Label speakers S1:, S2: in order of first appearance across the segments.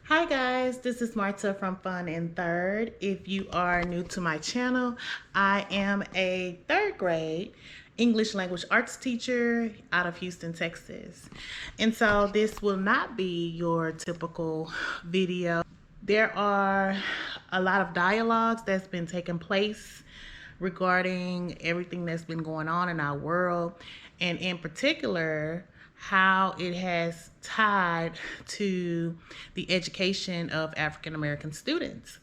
S1: Hi guys, this is Marta from Fun in Third. If you are new to my channel, I am a third grade English language arts teacher out of Houston, Texas. And so this will not be your typical video. There are a lot of dialogues that's been taking place regarding everything that's been going on in our world, and in particular, how it has tied to the education of African American students.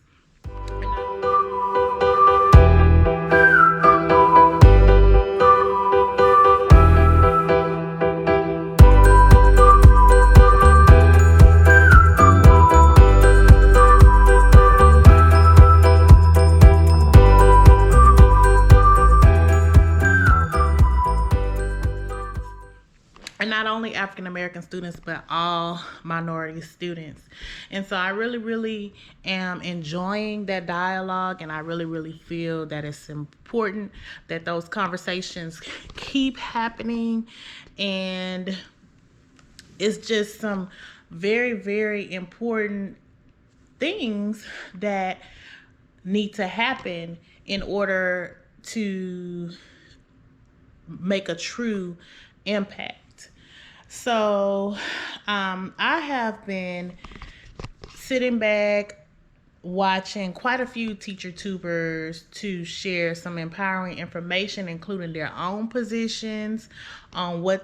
S1: And not only African American students, but all minority students. And so I really am enjoying that dialogue, and I really feel that it's important that those conversations keep happening. And it's just some very important things that need to happen in order to make a true impact. So I have been sitting back watching quite a few teacher tubers to share some empowering information, including their own positions on what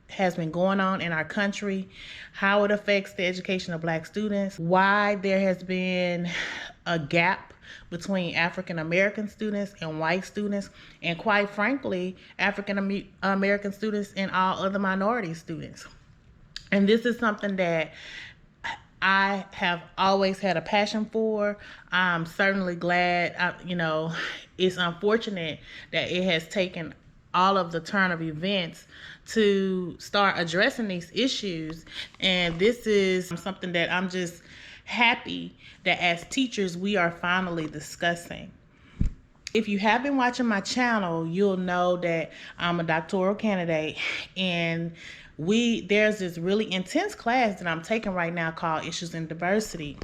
S1: has been going on in our country, how it affects the education of Black students, why there has been a gap between African American students and white students, and quite frankly, African American students and all other minority students. And this is something that I have always had a passion for. I'm certainly glad, it's unfortunate that it has taken all of the turn of events to start addressing these issues. And this is something that I'm just happy that as teachers, we are finally discussing. If you have been watching my channel, you'll know that I'm a doctoral candidate, and there's this really intense class that I'm taking right now called Issues in Diversity.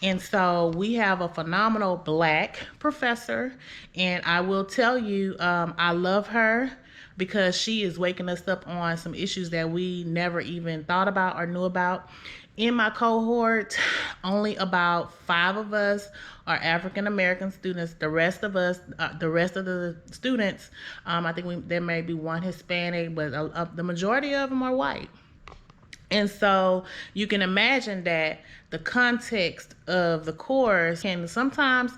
S1: And so we have a phenomenal Black professor, and I will tell you, I love her because she is waking us up on some issues that we never even thought about or knew about. In my cohort, only about 5 of us are African American students. The rest of the students, I think there may be one Hispanic, but the majority of them are white. And so you can imagine that the context of the course can sometimes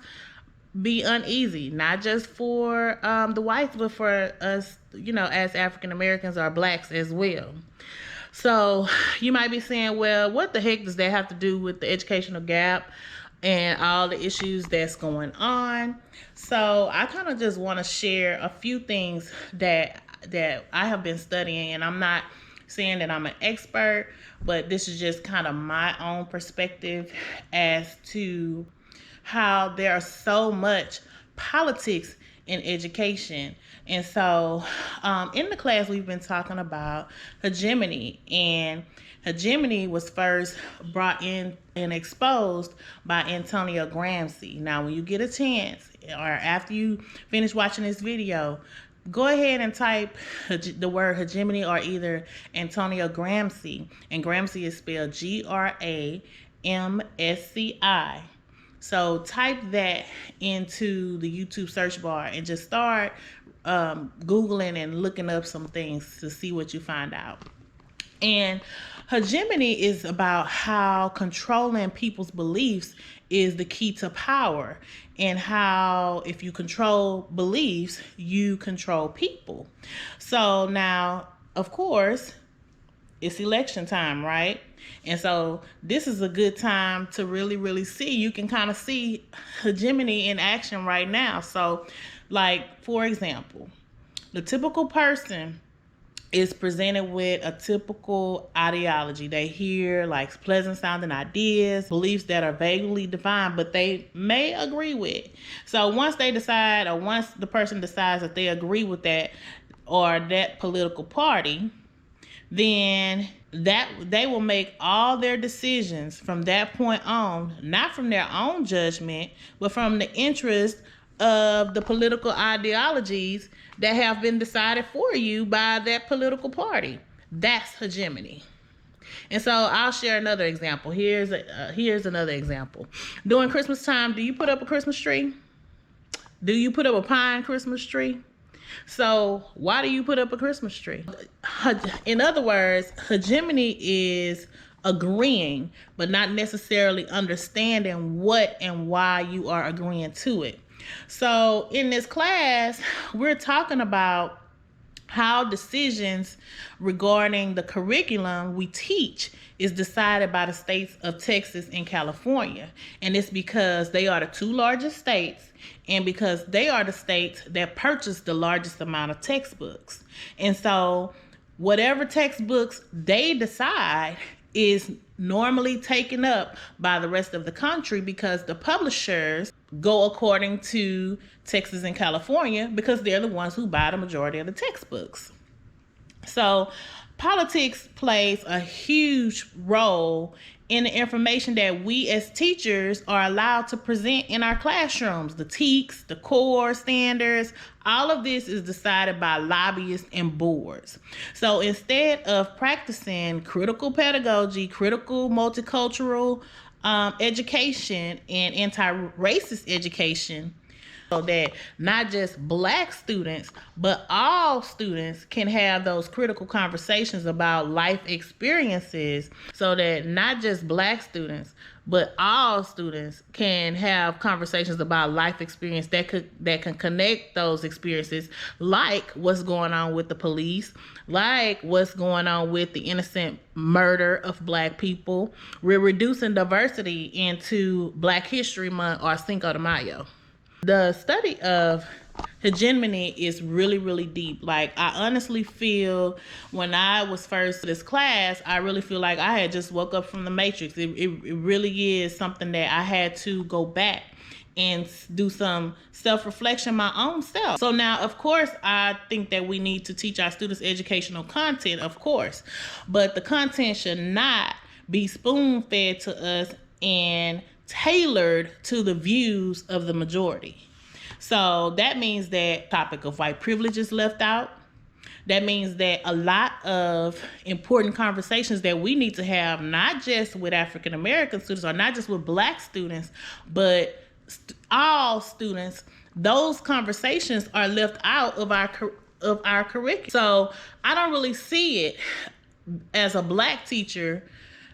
S1: be uneasy, not just for the whites, but for us, as African Americans or Blacks as well. So you might be saying, well, what the heck does that have to do with the educational gap and all the issues that's going on? So I kind of just want to share a few things that I have been studying, and I'm not saying that I'm an expert, but this is just kind of my own perspective as to how there's so much politics in education. And so in the class, we've been talking about hegemony, and hegemony was first brought in and exposed by Antonio Gramsci. Now, when you get a chance, or after you finish watching this video, go ahead and type the word hegemony or either Antonio Gramsci, and Gramsci is spelled Gramsci. So type that into the YouTube search bar and just start Googling and looking up some things to see what you find out. And hegemony is about how controlling people's beliefs is the key to power, and how if you control beliefs, you control people. So now, of course, it's election time, right? And so this is a good time to really see. You can kind of see hegemony in action right now. So, like, for example, the typical person is presented with a typical ideology. They hear like pleasant sounding ideas, beliefs that are vaguely defined, but they may agree with. So once they decide, or once the person decides that they agree with that or that political party, then that they will make all their decisions from that point on, not from their own judgment, but from the interest of the political ideologies that have been decided for you by that political party. That's hegemony. And so I'll share another example. Here's another example. During Christmas time, do you put up a Christmas tree? Do you put up a pine Christmas tree? So why do you put up a Christmas tree? In other words, hegemony is agreeing, but not necessarily understanding what and why you are agreeing to it. So in this class, we're talking about how decisions regarding the curriculum we teach is decided by the states of Texas and California. And it's because they are the two largest states, and because they are the states that purchase the largest amount of textbooks. And so whatever textbooks they decide is normally taken up by the rest of the country, because the publishers go according to Texas and California, because they're the ones who buy the majority of the textbooks. So politics plays a huge role in the information that we as teachers are allowed to present in our classrooms. The TEKS, the core standards, all of this is decided by lobbyists and boards. So instead of practicing critical pedagogy, critical multicultural education, and anti-racist education, so that not just Black students, but all students can have those critical conversations about life experiences, so that not just Black students, but all students can have conversations about life experience that can connect those experiences, like what's going on with the police, like what's going on with the innocent murder of Black people. We're reducing diversity into Black History Month or Cinco de Mayo. The study of hegemony is really, really deep. Like, I honestly feel when I was first to this class, I really feel like I had just woke up from the Matrix. It really is something that I had to go back and do some self-reflection my own self. So now, of course, I think that we need to teach our students educational content, of course, but the content should not be spoon-fed to us and tailored to the views of the majority. So that means that topic of white privilege is left out. That means that a lot of important conversations that we need to have, not just with African American students or not just with Black students, but all students, those conversations are left out of our curriculum. So I don't really see it as a Black teacher.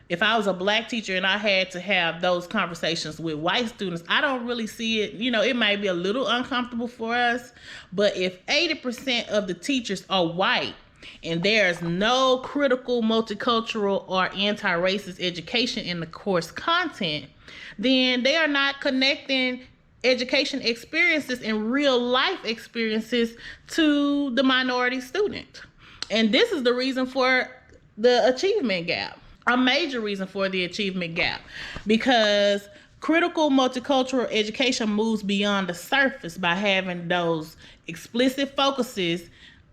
S1: If I was a Black teacher and I had to have those conversations with white students, I don't really see it. You know, it might be a little uncomfortable for us, but if 80% of the teachers are white and there's no critical, multicultural, or anti-racist education in the course content, then they are not connecting education experiences and real life experiences to the minority student. And this is the reason for the achievement gap. A major reason for the achievement gap, because critical multicultural education moves beyond the surface by having those explicit focuses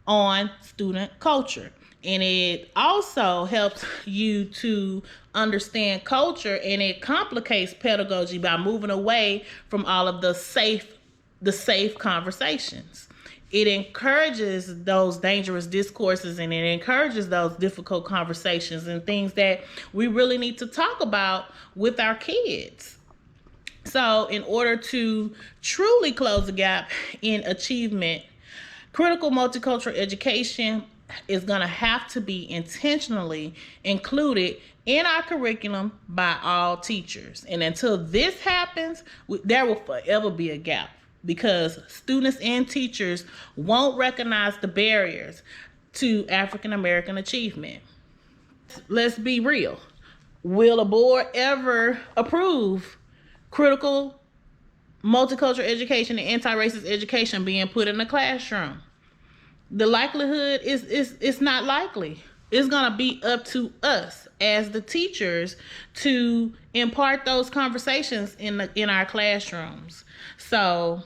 S1: on student culture. And it also helps you to understand culture, and it complicates pedagogy by moving away from all of the safe conversations. It encourages those dangerous discourses, and it encourages those difficult conversations and things that we really need to talk about with our kids. So in order to truly close the gap in achievement, critical multicultural education is going to have to be intentionally included in our curriculum by all teachers. And until this happens, there will forever be a gap, because students and teachers won't recognize the barriers to African American achievement. Let's be real. Will a board ever approve critical multicultural education and anti-racist education being put in the classroom? The likelihood is not likely. It's going to be up to us as the teachers to impart those conversations in our classrooms. So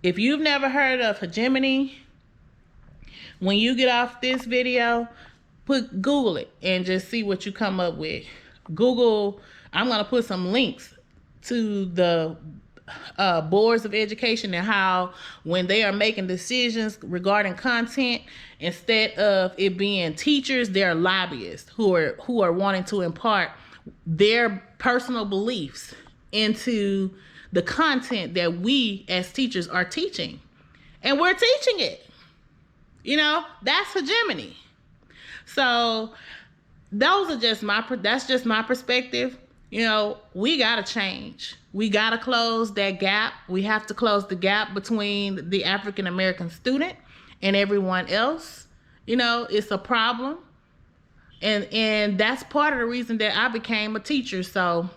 S1: if you've never heard of hegemony, when you get off this video, Google it and just see what you come up with. Google, I'm going to put some links to the boards of education and how when they are making decisions regarding content, instead of it being teachers, they're lobbyists who are wanting to impart their personal beliefs into the content that we as teachers are teaching. And we're teaching it. That's hegemony. So that's just my perspective. We got to change. We got to close that gap. We have to close the gap between the African American student and everyone else. It's a problem. And that's part of the reason that I became a teacher. So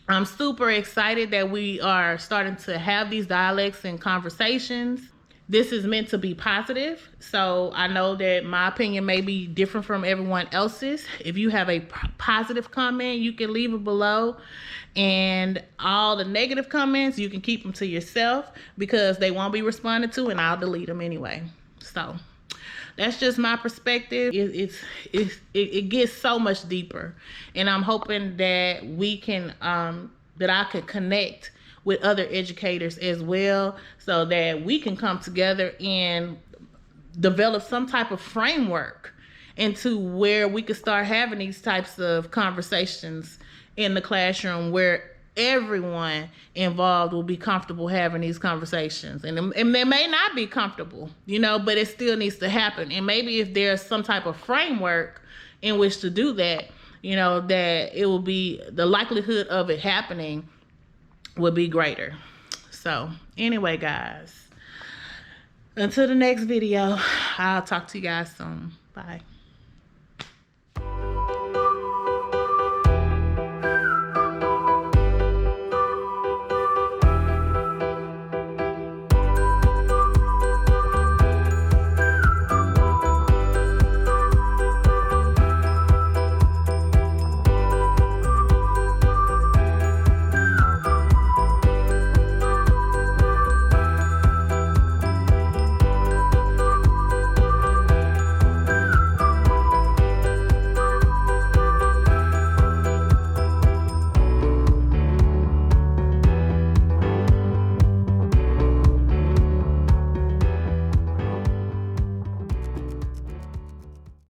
S1: I'm super excited that we are starting to have these dialects and conversations. This is meant to be positive. So I know that my opinion may be different from everyone else's. If you have a positive comment, you can leave it below. And all the negative comments, you can keep them to yourself because they won't be responded to and I'll delete them anyway. So that's just my perspective. It gets so much deeper. And I'm hoping that we can, that I could connect with other educators as well so that we can come together and develop some type of framework into where we could start having these types of conversations in the classroom where everyone involved will be comfortable having these conversations. And they may not be comfortable, but it still needs to happen. And maybe if there's some type of framework in which to do that, that it will be, the likelihood of it happening would be greater. So anyway, guys, until the next video, I'll talk to you guys soon. Bye.